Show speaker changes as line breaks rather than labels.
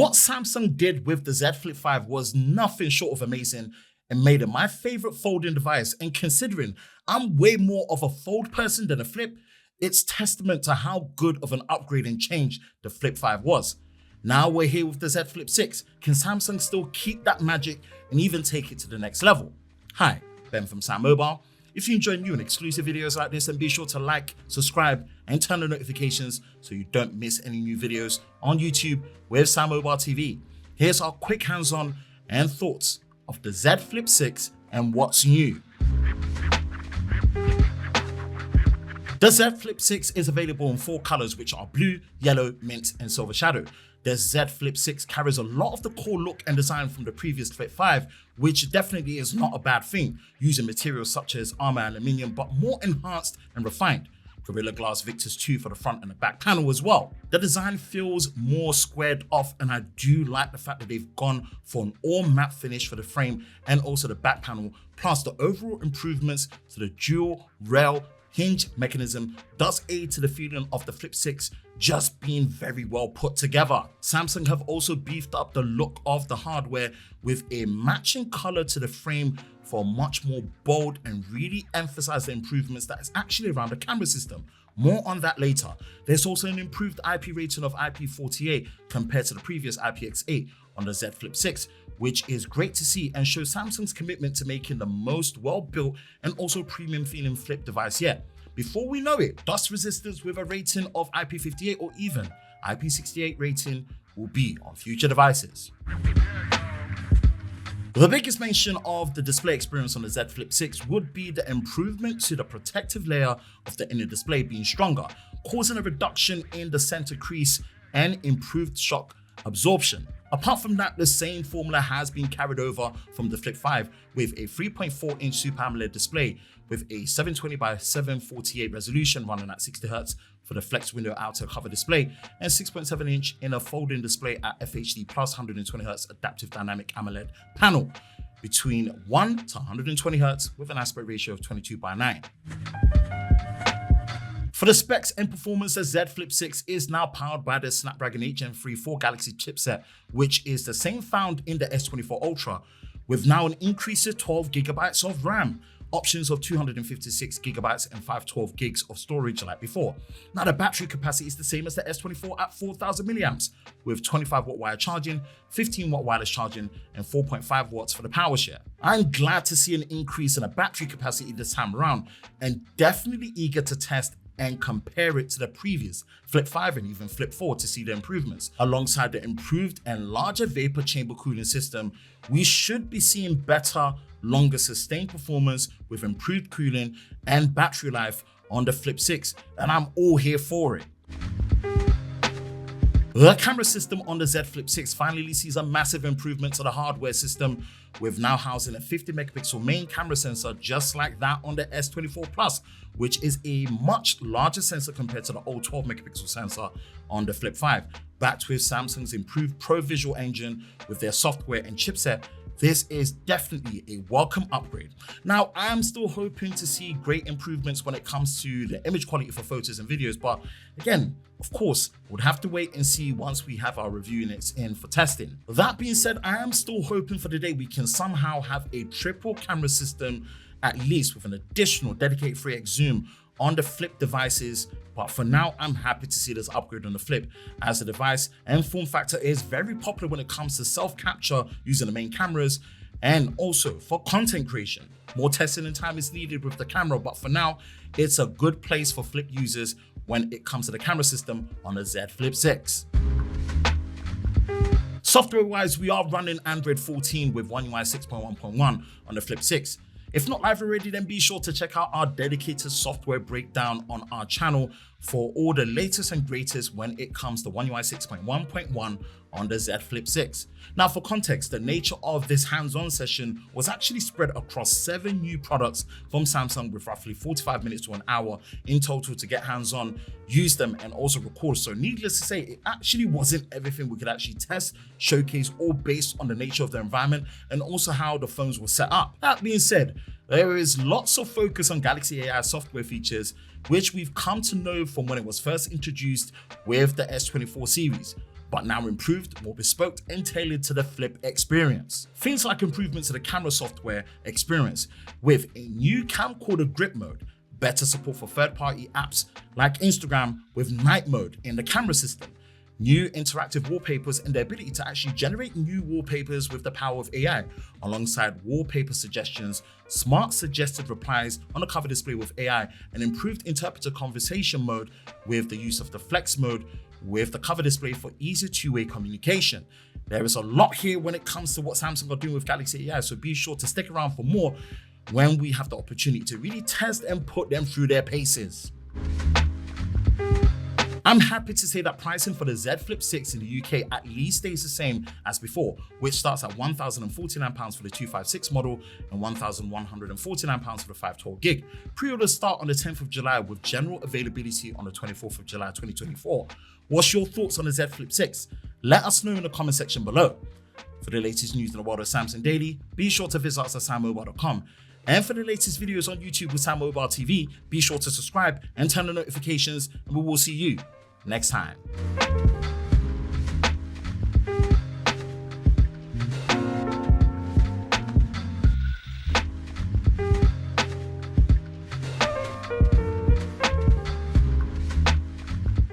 What Samsung did with the Z Flip 5 was nothing short of amazing and made it my favorite folding device. And considering I'm way more of a fold person than a flip, it's testament to how good of an upgrade and change the Flip 5 was. Now we're here with the Z Flip 6. Can Samsung still keep that magic and even take it to the next level? Hi, Ben from SamMobile. If you enjoy new and exclusive videos like this, then be sure to like, subscribe, and turn on notifications so you don't miss any new videos on YouTube with SamMobile TV. Here's our quick hands-on and thoughts of the Z Flip 6 and what's new. The Z Flip 6 is available in 4 colors, which are blue, yellow, mint, and silver shadow. The Z Flip 6 carries a lot of the core look and design from the previous Flip 5, which definitely is not a bad thing, using materials such as armor aluminium, but more enhanced and refined. Gorilla Glass Victus 2 for the front and the back panel as well. The design feels more squared off, and I do like the fact that they've gone for an all matte finish for the frame and also the back panel, plus the overall improvements to the dual rail hinge mechanism does aid to the feeling of the Flip 6 just being very well put together. Samsung have also beefed up the look of the hardware with a matching color to the frame for much more bold and really emphasize the improvements that is actually around the camera system. More on that later. There's also an improved IP rating of IP48 compared to the previous IPX8 on the Z Flip 6, which is great to see and shows Samsung's commitment to making the most well-built and also premium feeling flip device yet. Before we know it, dust resistance with a rating of IP58 or even IP68 rating will be on future devices. The biggest mention of the display experience on the Z Flip 6 would be the improvement to the protective layer of the inner display being stronger, causing a reduction in the center crease and improved shock absorption. Apart from that, the same formula has been carried over from the Flip 5 with a 3.4-inch Super AMOLED display with a 720 by 748 resolution running at 60Hz for the flex window outer cover display and 6.7-inch inner folding display at FHD plus 120Hz adaptive dynamic AMOLED panel between 1 to 120Hz with an aspect ratio of 22:9. For the specs and performance, the Z Flip 6 is now powered by the Snapdragon 8 Gen 3 4 Galaxy chipset, which is the same found in the S24 Ultra, with now an increase of 12GB of RAM, options of 256GB and 512GB of storage like before. Now the battery capacity is the same as the S24 at 4000 mAh, with 25W wire charging, 15W wireless charging, and 4.5 watts for the power share. I'm glad to see an increase in the battery capacity this time around, and definitely eager to test and compare it to the previous Flip 5 and even Flip 4 to see the improvements. Alongside the improved and larger vapor chamber cooling system, we should be seeing better, longer sustained performance with improved cooling and battery life on the Flip 6, and I'm all here for it. The camera system on the Z Flip 6 finally sees a massive improvement to the hardware system, with now housing a 50MP main camera sensor just like that on the S24 Plus, which is a much larger sensor compared to the old 12MP sensor on the Flip 5. Backed with Samsung's improved Pro Visual engine with their software and chipset, this is definitely a welcome upgrade. Now, I am still hoping to see great improvements when it comes to the image quality for photos and videos, but again, of course, we'll have to wait and see once we have our review units in for testing. That being said, I am still hoping for the day we can somehow have a triple camera system, at least with an additional dedicated 3x zoom on the Flip devices. But for now, I'm happy to see this upgrade on the Flip, as the device and form factor is very popular when it comes to self-capture using the main cameras and also for content creation. More testing and time is needed with the camera, but for now, it's a good place for Flip users when it comes to the camera system on the Z Flip 6. Software-wise, we are running Android 14 with One UI 6.1.1 on the Flip 6. If not live already, then be sure to check out our dedicated software breakdown on our channel for all the latest and greatest when it comes to One UI 6.1.1 on the Z Flip 6. Now, for context, the nature of this hands-on session was actually spread across 7 new products from Samsung, with roughly 45 minutes to an hour in total to get hands-on, use them, and also record. So needless to say, it actually wasn't everything we could actually test, showcase, all based on the nature of the environment and also how the phones were set up. That being said, there is lots of focus on Galaxy AI software features, which we've come to know from when it was first introduced with the S24 series. but now improved, more bespoke, and tailored to the Flip experience. Things like improvements to the camera software experience with a new camcorder grip mode, better support for third-party apps like Instagram with night mode in the camera system, new interactive wallpapers, and the ability to actually generate new wallpapers with the power of AI, alongside wallpaper suggestions, smart suggested replies on the cover display with AI, and improved interpreter conversation mode with the use of the flex mode with the cover display for easier two-way communication. There is a lot here when it comes to what Samsung are doing with Galaxy AI, so be sure to stick around for more when we have the opportunity to really test and put them through their paces. I'm happy to say that pricing for the Z Flip 6 in the UK at least stays the same as before, which starts at £1,049 for the 256 model and £1,149 for the 512 gig. Pre-orders start on the 10th of July with general availability on the 24th of July 2024. What's your thoughts on the Z Flip 6? Let us know in the comment section below. For the latest news in the world of Samsung Daily, be sure to visit us at SamMobile.com. And for the latest videos on YouTube with SamMobile TV, be sure to subscribe and turn on notifications, and we will see you next time.